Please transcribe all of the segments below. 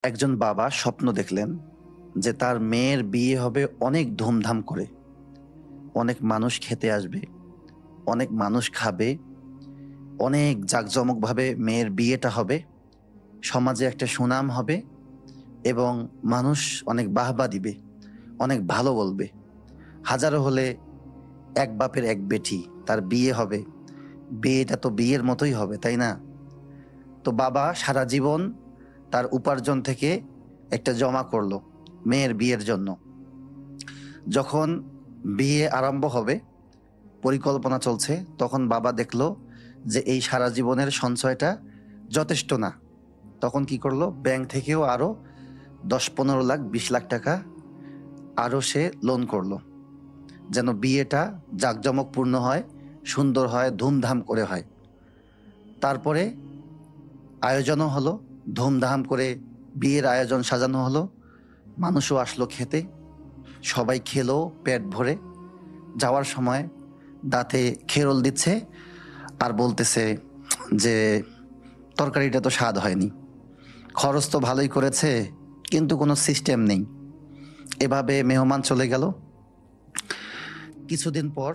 একজন বাবা স্বপ্ন দেখলেন যে তার মেয়ের বিয়ে হবে অনেক ধুমধাম করে। অনেক মানুষ খেতে আসবে, অনেক মানুষ খাবে, অনেক জাঁকজমকভাবে মেয়ের বিয়েটা হবে। সমাজে একটা সুনাম হবে এবং মানুষ অনেক বাহবা দিবে, অনেক ভালো বলবে। হাজারো হলে এক বাপের এক বেটি, তার বিয়ে হবে। বিয়েটা তো বিয়ের মতোই হবে, তাই না? তো বাবা সারা জীবন তার উপার্জন থেকে একটা জমা করলো মেয়ের বিয়ের জন্য। যখন বিয়ে আরম্ভ হবে, পরিকল্পনা চলছে, তখন বাবা দেখলো যে এই সারা জীবনের সঞ্চয়টা যথেষ্ট না। তখন কি করলো, ব্যাংক থেকেও আরো 10-15 লাখ 20 লাখ টাকা আরো সে লোন করলো, যেন বিয়েটা জাঁকজমকপূর্ণ হয়, সুন্দর হয়, ধুমধাম করে হয়। তারপরে আয়োজনও হলো, ধুমধাম করে বিয়ের আয়োজন সাজানো হলো, মানুষও আসলো খেতে, সবাই খেলো পেট ভরে। যাওয়ার সময় দাঁতে খেরোল দিচ্ছে আর বলতেছে যে তরকারিটা তো স্বাদ হয়নি, খরচ তো ভালোই করেছে কিন্তু কোনো সিস্টেম নেই। এভাবে মেহমান চলে গেল। কিছুদিন পর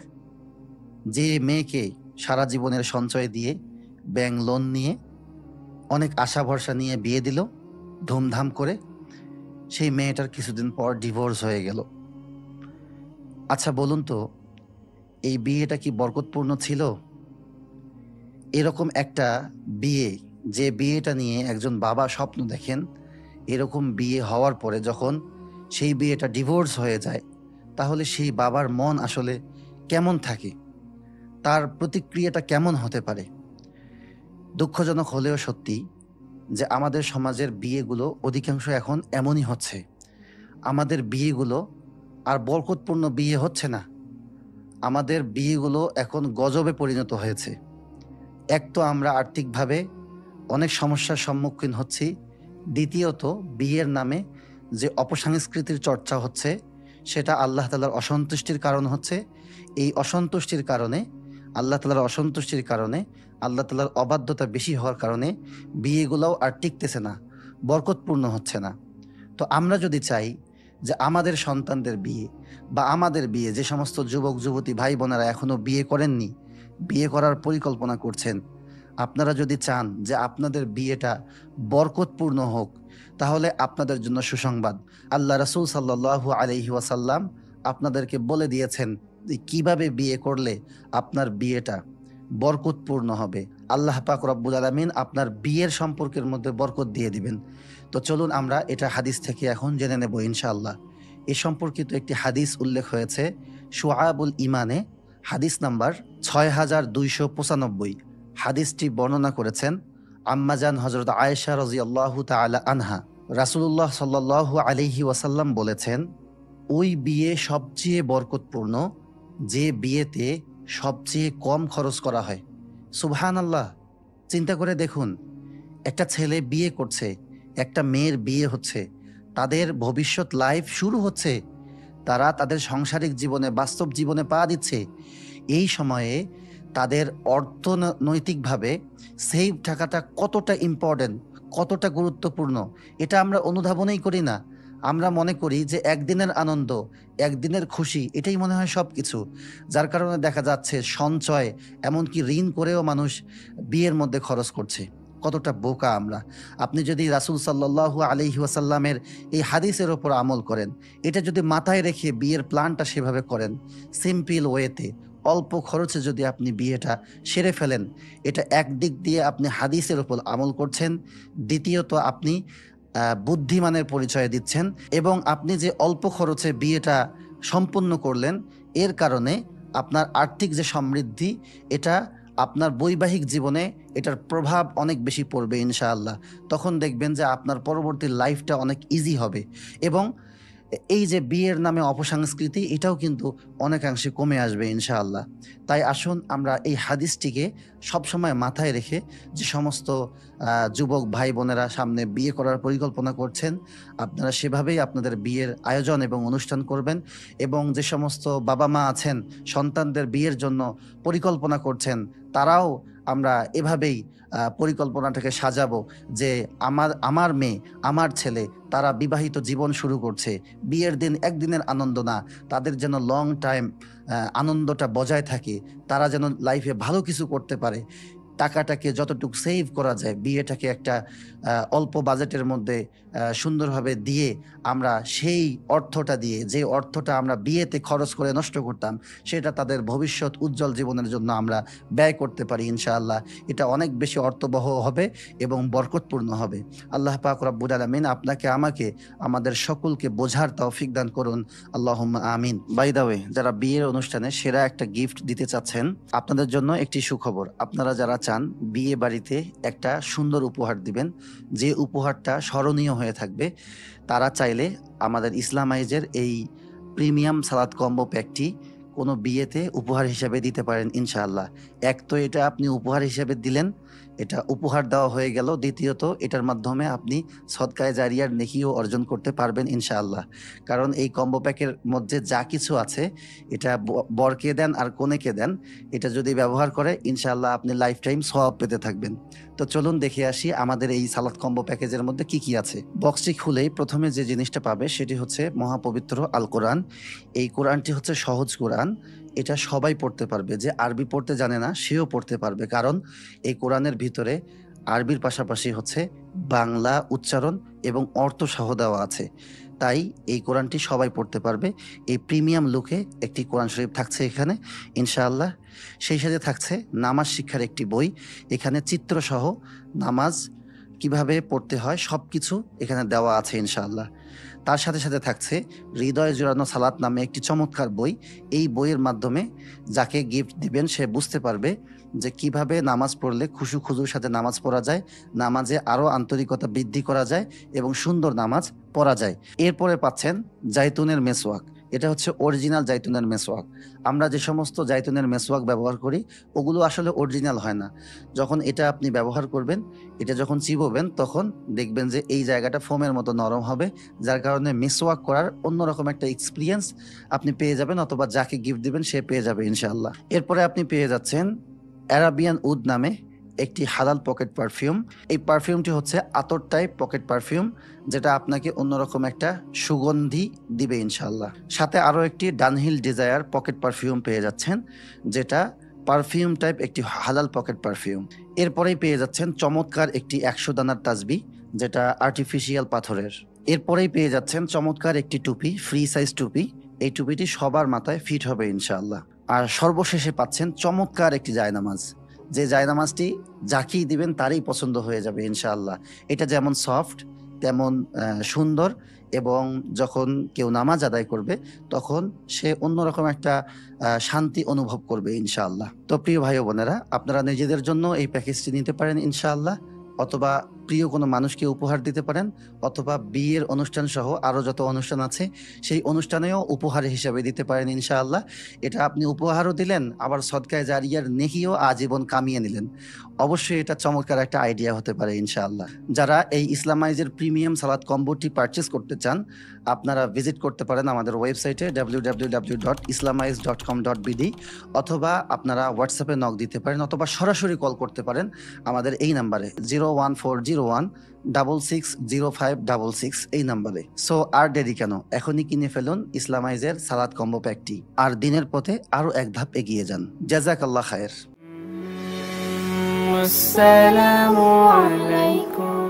যে মেয়েকে সারা জীবনের সঞ্চয় দিয়ে ব্যাংক লোন নিয়ে অনেক আশা ভরসা নিয়ে বিয়ে দিল ধুমধাম করে, সেই মেয়েটার কিছুদিন পর ডিভোর্স হয়ে গেল। আচ্ছা বলুন তো, এই বিয়েটা কি বরকতপূর্ণ ছিল? এরকম একটা বিয়ে, যে বিয়েটা নিয়ে একজন বাবা স্বপ্ন দেখেন, এরকম বিয়ে হওয়ার পরে যখন সেই বিয়েটা ডিভোর্স হয়ে যায়, তাহলে সেই বাবার মন আসলে কেমন থাকে, তার প্রতিক্রিয়াটা কেমন হতে পারে? দুঃখজনক হলেও সত্যি যে আমাদের সমাজের বিয়েগুলো অধিকাংশ এখন এমনই হচ্ছে। আমাদের বিয়েগুলো আর বরকতপূর্ণ বিয়ে হচ্ছে না, আমাদের বিয়েগুলো এখন গজবে পরিণত হয়েছে। এক তো আমরা আর্থিকভাবে অনেক সমস্যার সম্মুখীন হচ্ছি, দ্বিতীয়ত বিয়ের নামে যে অপসংস্কৃতির চর্চা হচ্ছে সেটা আল্লাহ তাআলার অসন্তুষ্টির কারণ হচ্ছে। এই অসন্তুষ্টির কারণে, আল্লাহ তাআলার অসন্তুষ্টির কারণে, আল্লাহ তাআলার অবাধ্যতা বেশি হওয়ার কারণে বিয়েগুলোও আর টিকতেছে না, বরকতপূর্ণ হচ্ছে না। তো আমরা যদি চাই যে আমাদের সন্তানদের বিয়ে বা আমাদের বিয়ে, যে সমস্ত যুবক যুবতী ভাই বোনেরা এখনো বিয়ে করেননি, বিয়ে করার পরিকল্পনা করছেন, আপনারা যদি চান যে আপনাদের বিয়েটা বরকতপূর্ণ হোক, তাহলে আপনাদের জন্য সুসংবাদ। আল্লাহ রাসূল সাল্লাল্লাহু আলাইহি ওয়াসাল্লাম আপনাদেরকে বলে দিয়েছেন যে কিভাবে বিয়ে করলে আপনার বিয়েটা বরকতপূর্ণ হবে। আল্লাহ পাক রব্বুল আলামিন আপনার বিয়ের সম্পর্কের মধ্যে বরকত দিয়ে দিবেন। তো চলুন আমরা এটা হাদিস থেকে এখন জেনে নেব ইনশাআল্লাহ। এ সম্পর্কিত একটি হাদিস উল্লেখ হয়েছে শুআবুল ঈমানে, হাদিস নাম্বার 6295। হাদিসটি বর্ণনা করেছেন আম্মাজান হযরত আয়েশা রাদিয়াল্লাহু তাআলা আনহা। রাসূলুল্লাহ সাল্লাল্লাহু আলাইহি ওয়াসাল্লাম বলেছেন, ওই বিয়ে সবচেয়ে বরকতপূর্ণ যে বিয়েতে সবচেয়ে কম খরচ করা হয়। সুবহানাল্লাহ! চিন্তা করে দেখুন, একটা ছেলে বিয়ে করছে, একটা মেয়ের বিয়ে হচ্ছে, তাদের ভবিষ্যৎ লাইফ শুরু হচ্ছে, তারা তাদের সাংসারিক জীবনে, বাস্তব জীবনে পা দিচ্ছে। এই সময়ে তাদের অর্থনৈতিকভাবে সেভ থাকাটা কতটা ইম্পর্টেন্ট, কতটা গুরুত্বপূর্ণ, এটা আমরা অনুধাবনই করি না। আমরা মনে করি যে একদিনের আনন্দ, একদিনের খুশি, এটাই মনে হয় সবকিছু। যার কারণে দেখা যাচ্ছে সঞ্চয়, এমনকি ঋণ করেও মানুষ বিয়ের মধ্যে খরচ করছে। কতটা বোকা আমরা! আপনি যদি রাসূল সাল্লাল্লাহু আলাইহি ওয়াসাল্লামের এই হাদিসের ওপর আমল করেন, এটা যদি মাথায় রেখে বিয়ের প্ল্যানটা সেভাবে করেন, সিম্পল ওয়েতে, অল্প খরচে যদি আপনি বিয়েটা সেরে ফেলেন, এটা একদিক দিয়ে আপনি হাদিসের উপর আমল করছেন, দ্বিতীয়ত আপনি বুদ্ধিমানের পরিচয় দিচ্ছেন, এবং আপনি যে অল্প খরচে বিয়েটা সম্পূর্ণ করলেন, এর কারণে আপনার আর্থিক যে সমৃদ্ধি, এটা আপনার বৈবাহিক জীবনে এটার প্রভাব অনেক বেশি পড়বে ইনশাআল্লাহ। তখন দেখবেন যে আপনার পরবর্তী লাইফটা অনেক ইজি হবে, এবং এই যে বিয়ের নামে অপসংস্কৃতি, এটাও কিন্তু অনেকাংশে কমে আসবে ইনশাআল্লাহ। তাই আসুন আমরা এই হাদিসটিকে সবসময় মাথায় রেখে যে সমস্ত যুবক ভাই বোনেরা সামনে বিয়ে করার পরিকল্পনা করছেন, আপনারা সেভাবেই আপনাদের বিয়ের আয়োজন এবং অনুষ্ঠান করবেন। এবং যে সমস্ত বাবা মা আছেন সন্তানদের বিয়ের জন্য পরিকল্পনা করছেন, তারাও আমরা এভাবেই পরিকল্পনাটাকে সাজাবো যে আমার মেয়ে, আমার ছেলে, তারা বিবাহিত জীবন শুরু করছে। বিয়ের দিন একদিনের আনন্দ না, তাদের যেন লং টাইম আনন্দটা বজায় থাকে, তারা যেন লাইফে ভালো কিছু করতে পারে। টাকাটাকে যতটুকু সেভ করা যায়, বিয়েটাকে একটা অল্প বাজেটের মধ্যে সুন্দরভাবে দিয়ে আমরা সেই অর্থটা দিয়ে, যে অর্থটা আমরা বিয়েতে খরচ করে নষ্ট করতাম, সেটা তাদের ভবিষ্যৎ উজ্জ্বল জীবনের জন্য আমরা ব্যয় করতে পারি ইনশাআল্লাহ। এটা অনেক বেশি অর্থবহ হবে এবং বরকতপূর্ণ হবে। আল্লাহ পাক রব্বুল আলামিন আপনাকে আমাকে আমাদের সকলকে বোঝার তৌফিক দান করুন, আল্লাহুম্মা আমিন। বাই দ্য ওয়ে, যারা বিয়ের অনুষ্ঠানে সেরা একটা গিফট দিতে চাচ্ছেন, আপনাদের জন্য একটি সুখবর। আপনারা যারা চান বিয়ে বাড়িতে একটা সুন্দর উপহার দিবেন, যে উপহারটা স্মরণীয় হয়ে থাকবে, তারা চাইলে আমাদের ইসলামাইজের এই প্রিমিয়াম সালাদ কম্বো প্যাকটি কোনো বিয়েতে উপহার হিসেবে দিতে পারেন ইনশাআল্লাহ। এক তো এটা আপনি উপহার হিসেবে দিলেন, এটা উপহার দেওয়া হয়ে গেল। দ্বিতীয়ত, এটার মাধ্যমে আপনি সদকায়ে জারিয়ার নেকিও অর্জন করতে পারবেন ইনশাআল্লাহ। কারণ এই কম্বো প্যাকের মধ্যে যা কিছু আছে, এটা বরকে দেন আর কনেকে দেন, এটা যদি ব্যবহার করে ইনশাআল্লাহ আপনি লাইফ টাইম সওয়াব পেতে থাকবেন। তো চলুন দেখে আসি আমাদের এই সালাদ কম্বো প্যাকেজের মধ্যে কি কি আছে। বক্সটি খুলেই প্রথমে যে জিনিসটা পাবে সেটি হচ্ছে মহাপবিত্র আল কোরআন। এই কোরআনটি হচ্ছে সহজ কোরআন, এটা সবাই পড়তে পারবে। যে আরবি পড়তে জানে না সেও পড়তে পারবে, কারণ এই কোরআনের ভিতরে আরবির পাশাপাশি হচ্ছে বাংলা উচ্চারণ এবং অর্থ সহ দেওয়া আছে। তাই এই কোরআনটি সবাই পড়তে পারবে। এই প্রিমিয়াম লুকে একটি কোরআন শরীফ থাকছে এখানে ইনশাআল্লাহ। সেই সাথে থাকছে নামাজ শিক্ষার একটি বই, এখানে চিত্রসহ নামাজ কিভাবে পড়তে হয় সব কিছু এখানে দেওয়া আছে ইনশাআল্লাহ। তার সাথে সাথে থাকছে হৃদয় জোড়ানো সালাত নামে একটি চমৎকার বই। এই বইয়ের মাধ্যমে যাকে গিফট দিবেন সে বুঝতে পারবে যে কিভাবে নামাজ পড়লে খুশু খুজুর সাথে নামাজ পড়া যায়, নামাজে আরও আন্তরিকতা বৃদ্ধি করা যায় এবং সুন্দর নামাজ পড়া যায়। এরপরে পাচ্ছেন জাইতুনের মেসওয়াক। এটা হচ্ছে অরিজিনাল জাইতুনের মেসওয়াক। আমরা যে সমস্ত জাইতুনের মেসওয়াক ব্যবহার করি ওগুলো আসলে অরিজিনাল হয় না। যখন এটা আপনি ব্যবহার করবেন, এটা যখন চিবোবেন তখন দেখবেন যে এই জায়গাটা ফোমের মতো নরম হবে, যার কারণে মেসওয়াক করার অন্যরকম একটা এক্সপিরিয়েন্স আপনি পেয়ে যাবেন, অথবা যাকে গিফট দিবেন সে পেয়ে যাবে ইনশাআল্লাহ। এরপরে আপনি পেয়ে যাচ্ছেন অ্যারাবিয়ান উড নামে একটি হালাল পকেট পারফিউম। এই পারফিউমটি হচ্ছে আতর টাইপ পকেট পারফিউম, যেটা আপনাকে অন্যরকম একটা সুগন্ধি দিবে ইনশাআল্লাহ। সাথে আরও একটি ডানহিল ডিজায়ার পকেট পারফিউম পেয়ে যাচ্ছেন, যেটা পারফিউম টাইপ একটি হালাল পকেট পারফিউম। এরপরেই পেয়ে যাচ্ছেন চমৎকার একটি 100 দানার তাসবি, যেটা আর্টিফিশিয়াল পাথরের। এরপরেই পেয়ে যাচ্ছেন চমৎকার একটি টুপি, ফ্রি সাইজ টুপি। এই টুপিটি সবার মাথায় ফিট হবে ইনশাআল্লাহ। আর সর্বশেষে পাচ্ছেন চমৎকার একটি জায়নামাজ, যে জায়নামাজটি যাকেই দিবেন তারই পছন্দ হয়ে যাবে ইনশাআল্লাহ। এটা যেমন সফট তেমন সুন্দর, এবং যখন কেউ নামাজ আদায় করবে তখন সে অন্যরকম একটা শান্তি অনুভব করবে ইনশাআল্লাহ। তো প্রিয় ভাই বোনেরা, আপনারা নিজেদের জন্য এই প্যাকেজটি নিতে পারেন ইনশাআল্লাহ, অথবা প্রিয় কোনো মানুষকে উপহার দিতে পারেন, অথবা বিয়ের অনুষ্ঠান সহ আরও যত অনুষ্ঠান আছে সেই অনুষ্ঠানেও উপহার হিসাবে দিতে পারেন ইনশাআল্লাহ। এটা আপনি উপহারও দিলেন, আবার সদকায়ে জারিয়ার নেকিও আজীবন কামিয়ে নিলেন। অবশ্যই এটা চমৎকার একটা আইডিয়া হতে পারে ইনশাআল্লাহ। যারা এই ইসলামাইজের প্রিমিয়াম সালাদ কম্বোটি পারচেস করতে চান, আপনারা ভিজিট করতে পারেন আমাদের ওয়েবসাইটে www.islamize.com.bd, অথবা আপনারা হোয়াটসঅ্যাপে নক দিতে পারেন, অথবা সরাসরি কল করতে পারেন আমাদের এই নাম্বারে 01401660566 এই নাম্বারে। সো আর দেরি কেন, এখনই কিনে ফেলুন ইসলামাইজের সালাদ কম্বো প্যাকটি, আর দিনের পথে আরো এক ধাপ এগিয়ে যান। জাযাকাল্লাহ খায়ের। আসসালামু আলাইকুম।